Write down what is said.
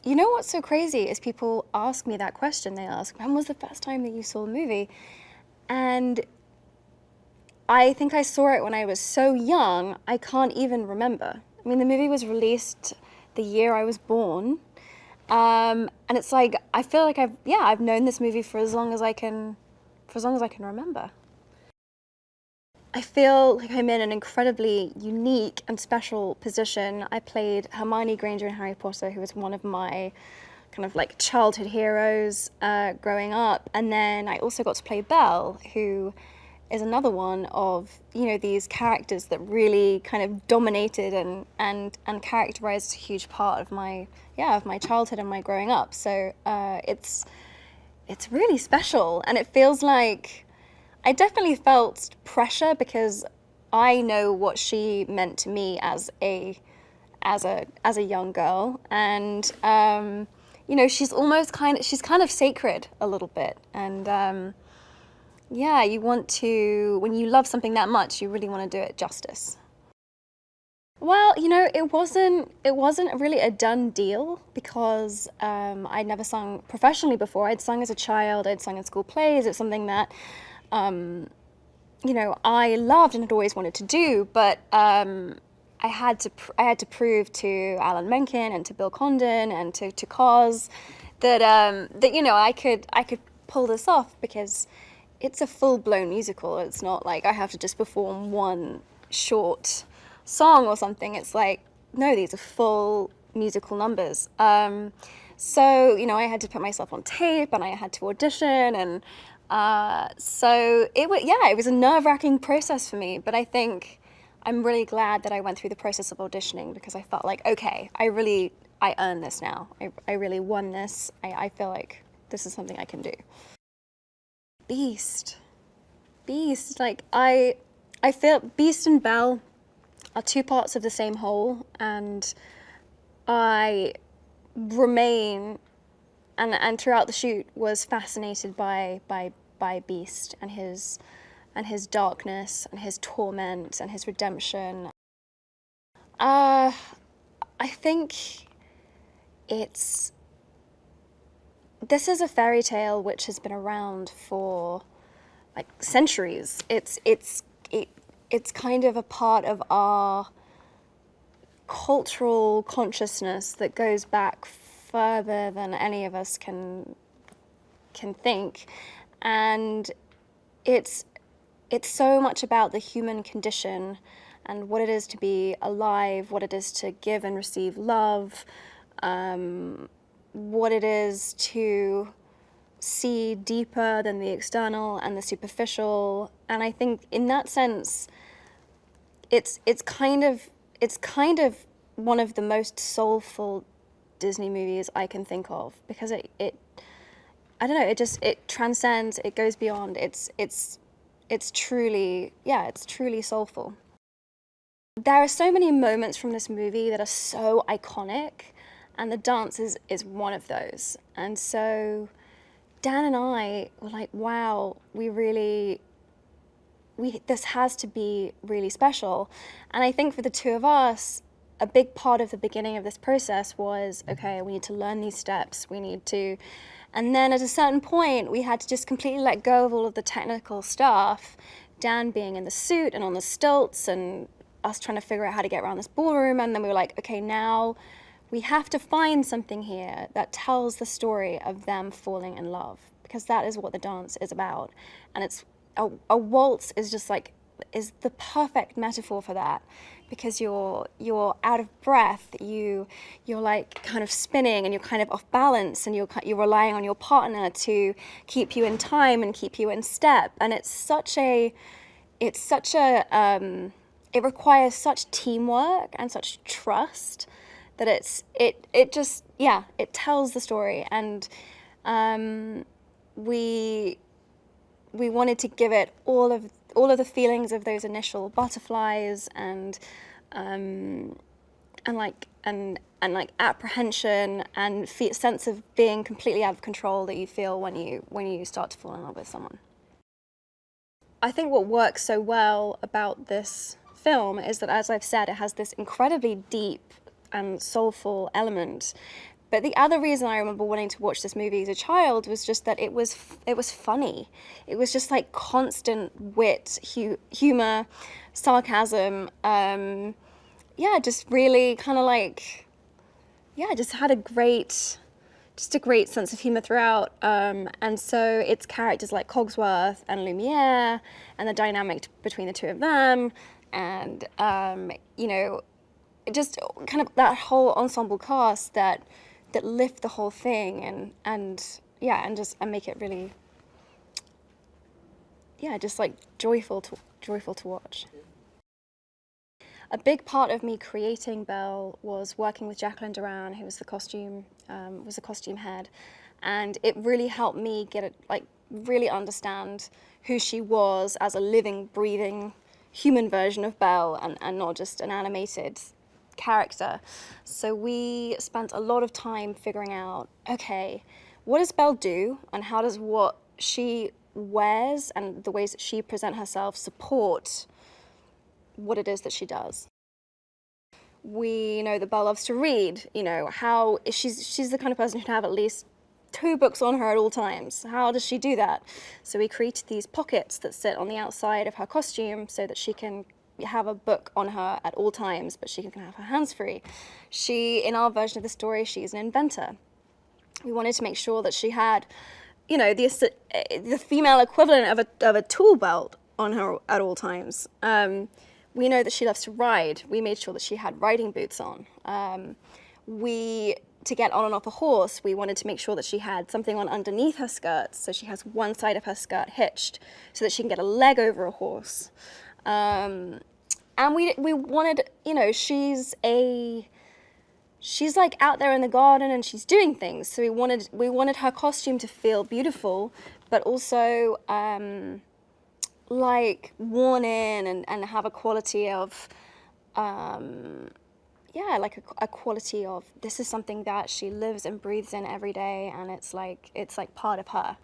You know what's so crazy is people ask me that question. They ask, when was the first time that you saw the movie? And I think I saw it when I was so young, I can't even remember. I mean, the movie was released the year I was born. And it's like, I feel like I've known this movie for as long as I can remember. I feel like I'm in an incredibly unique and special position. I played Hermione Granger in Harry Potter, who was one of my kind of like childhood heroes growing up. And then I also got to play Belle, who is another one of, you know, these characters that really kind of dominated and characterized a huge part of my, yeah, of my childhood and my growing up. So it's really special, and it feels like I definitely felt pressure because I know what she meant to me as a young girl, and you know, she's kind of sacred a little bit, and yeah, you want to, when you love something that much, you really want to do it justice. Well, you know, it wasn't really a done deal because I'd never sung professionally before. I'd sung as a child. I'd sung in school plays. It's something that you know, I loved and had always wanted to do, but I had to prove to Alan Menken and to Bill Condon and to Cos that that, you know, I could pull this off because it's a full-blown musical. It's not like I have to just perform one short song or something. It's like, no, these are full musical numbers. So, you know, I had to put myself on tape and I had to audition, and so it was a nerve-wracking process for me, but I think I'm really glad that I went through the process of auditioning because I felt like, okay, I earned this now. I really won this. I feel like this is something I can do. Beast. Beast. Like, I feel Beast and Belle are two parts of the same whole, and I remain and throughout the shoot was fascinated by Beast and his darkness and his torment and his redemption. Uh, I think it's this is a fairy tale which has been around for like centuries. It's kind of a part of our cultural consciousness that goes back further than any of us can think, and it's so much about the human condition and what it is to be alive, what it is to give and receive love, what it is to see deeper than the external and the superficial. And I think in that sense, it's kind of one of the most soulful Disney movies I can think of, because it I don't know, it transcends, it goes beyond. It's truly, yeah, it's truly soulful. There are so many moments from this movie that are so iconic, and the dance is one of those. And so Dan and I were like, wow, this has to be really special. And I think for the two of us, a big part of the beginning of this process was, okay, we need to learn these steps. And then at a certain point, we had to just completely let go of all of the technical stuff, Dan being in the suit and on the stilts and us trying to figure out how to get around this ballroom. And then we were like, okay, now we have to find something here that tells the story of them falling in love, because that is what the dance is about. And it's a waltz is just like, is the perfect metaphor for that, because you're out of breath, you're like kind of spinning and you're kind of off balance, and you're relying on your partner to keep you in time and keep you in step. And it requires such teamwork and such trust that it just, yeah, it tells the story. And we wanted to give it all of the feelings of those initial butterflies and like apprehension and sense of being completely out of control that you feel when you start to fall in love with someone. I think what works so well about this film is that, as I've said, it has this incredibly deep and soulful element, But the other reason I remember wanting to watch this movie as a child was just that it was funny. It was just like constant wit, humor, sarcasm. Yeah, just really kind of like, yeah, just had just a great sense of humor throughout. And so it's characters like Cogsworth and Lumiere and the dynamic between the two of them, and you know, just kind of that whole ensemble cast that lift the whole thing, and yeah, and make it really, yeah, just like joyful to watch. A big part of me creating Belle was working with Jacqueline Duran, who was the costume head, and it really helped me get it, like, really understand who she was as a living, breathing human version of Belle, and not just an animated character. So we spent a lot of time figuring out, okay, what does Belle do, and how does what she wears and the ways that she presents herself support what it is that she does. We know that Belle loves to read. You know, how she's the kind of person who'd have at least 2 books on her at all times. How does she do that? So we created these pockets that sit on the outside of her costume so that she can have a book on her at all times, but she can have her hands free. In our version of the story, she's an inventor. We wanted to make sure that she had, you know, the female equivalent of a tool belt on her at all times. We know that she loves to ride. We made sure that she had riding boots on. To get on and off a horse, we wanted to make sure that she had something on underneath her skirts, so she has one side of her skirt hitched so that she can get a leg over a horse. And we wanted, you know, she's like out there in the garden and she's doing things. So we wanted her costume to feel beautiful, but also like worn in, and have a quality of, yeah, like a quality of, this is something that she lives and breathes in every day, and it's like part of her.